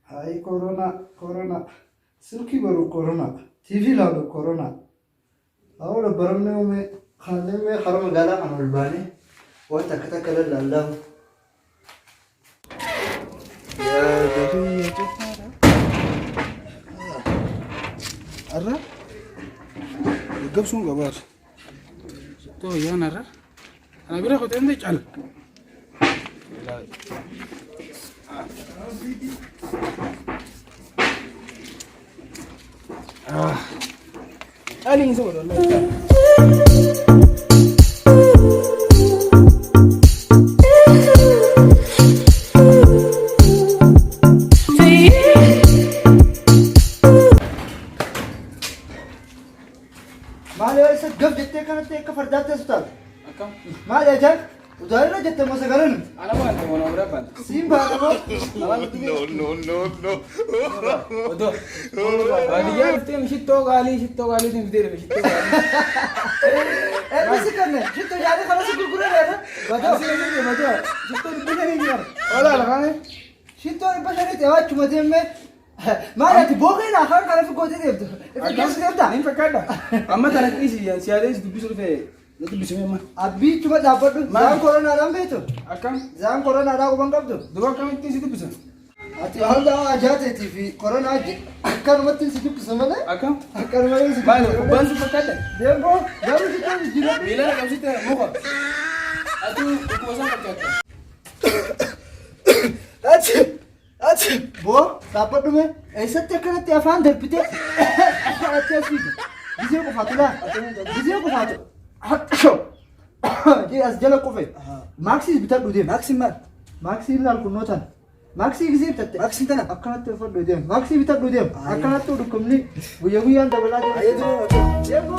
Ay corona. Silki baru corona. TV lalu corona. Awal barangnya me khane me haram gala kan ulbani. Wa takata kala lalau. Ya dari itu Arra? Gab sun gabar. तो यहाँ ना रहा अना बिरा को तेरे चल अली इंसान बोलो माले ऐसे गप जितने करते एक फर्जाते सुतार अक्का माले जग उधर ना जितने मसे करें अना वो अंत मोना उरा पन सीम बात है वो No. वो तो अलिया इतने मिशितो गाली तुम देर मिशितो गाली ऐसे करने जितने ज़्यादा खाना से कुरकुरे रहे ना बता जितने रुपये नहीं यार ओला लगाने जितने रुपये नहीं तेरा चुम्मा में माले तो बोगे ना खाना खाने पे कोई दे दो कैसे करता नहीं पकड़ा अम्मा तरह की सी सियारे इस दुबी सुरफे नहीं तो बिस्मिल्लाह अम्मा अभी चुम्मा दापट जाम कोरोना आराम है तो अक्का जाम कोरोना आराम को बंद कर दो दुआ कम इतनी सी दुबी सुर अति हाल दाव आजाते थी फिर कोरोना अक्कर मत सी दुख समझ अक्का अक्कर मत सी बाल बंद से पकड़ा देखो जब जितना जीरो मिला ना कब से मुका अतु उपवासा करता अच्छा वो दापट में ऐसा चक्कर ते अफान दे पिते अच्छा सी गिजे को फातला गिजे को फात हटो जी असजला कोफे माक्सी बिता दुदे माक्सी लाल को नोटन माक्सी गिजे तते माक्सी तना अकना ते फर दुदे माक्सी बिता दुदे अकना तो दुकमनी बुयगुयान दबला दे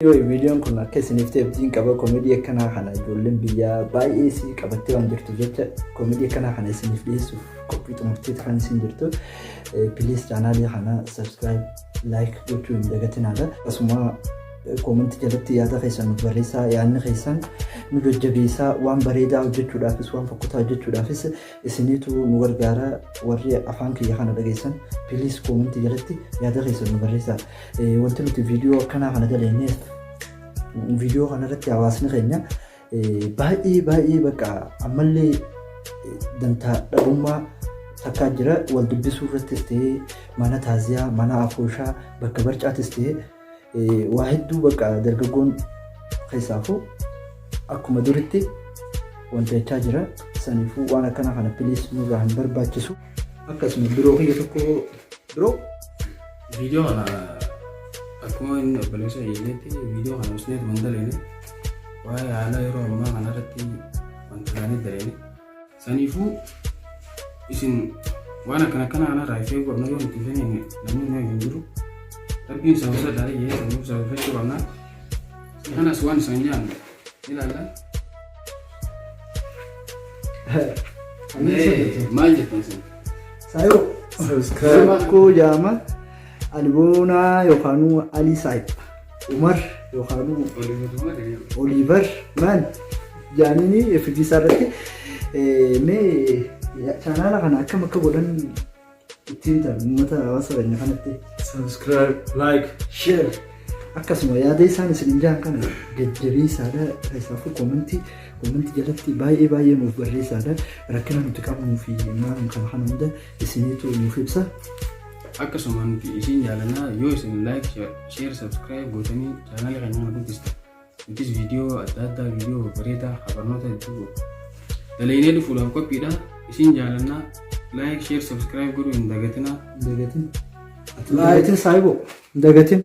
Yo videoon kun akka isiniif ta'e abdiin qaba koomedii akkanaa kana ijoolleen biyyaa baay'ee si qabattee waan jirtu jecha koomedii akkanaa kana isiniif dhiyeessuuf qophii xumurteetti kan isin jirtu please chaanaalii kana subscribe like gochuu hin dagatinaa akkasuma koomentii jalatti yaada keessan nuuf barreessaa yaadni keessan nu jajjabeessaa waan bareedaa hojjechuudhaafis waan fakkutaa hojjechuudhaafis isiniitu nu gargaara warri afaan kiyya kana dhageessan please koomentii jalatti yaada keessan nu barreessaa wanti nuti viidiyoo akkanaa kana daleenneef viidiyoo kanarratti hawaasni keenya baay'ee bakka ammallee dantaa dhabummaa takkaa jira wal dubbisuu irrattis ta'ee mana taaziyaa mana afooshaa bakka barcaatis ta'ee waa hedduu bakka dargaggoon keessaafuu akkuma duritti wanta jechaa jira saniifuu waan akkanaa kana please nurraa hin barbaachisu akkasuma biroo kiyya tokko biroo video kana akkuma inni obboleessa yeeletti video kana usneet mandaleene waa'ee haala yeroo ammaa kanarratti wanta kaanii dareene saniifuu isin waan akkana kanarraa ifee godhna yoo itti feenye namni hin jiru rabbiin sababa daaree yee sanuuf sababachuu qabna kanas waan isaan jaan ilaalla maal jettan isin saayoo subscribe ko jaama alboonaa yookaanuu alii saayib umar yookaanuu oliiver maan jaanini figisaa irratti mee chaanaala kana akkam akka godhan ittiin ta'a uummata hawaasa keenya kanatti Subscribe, like, share akkasuma yaada isaan isin jaan kana jajjabeessaadha keessaafuu koomentii jalatti baay'ee nuuf barreessaadha rakkina nuti qabnuu fi waan kana hunda isiniitu nuuf ibsa akkasuma nuti isin jaalannaa yoo isin like share subscribe gootanii chaanaalii keenya kana guddista nutis viidiyoo adda addaa viidiyoo bareedaa habarnoota hedduu dalaynee dhufuudhaaf qophiidha isin jaalannaa like share subscribe godhuu hin dagatinaa laayitiin saayiboo dagatin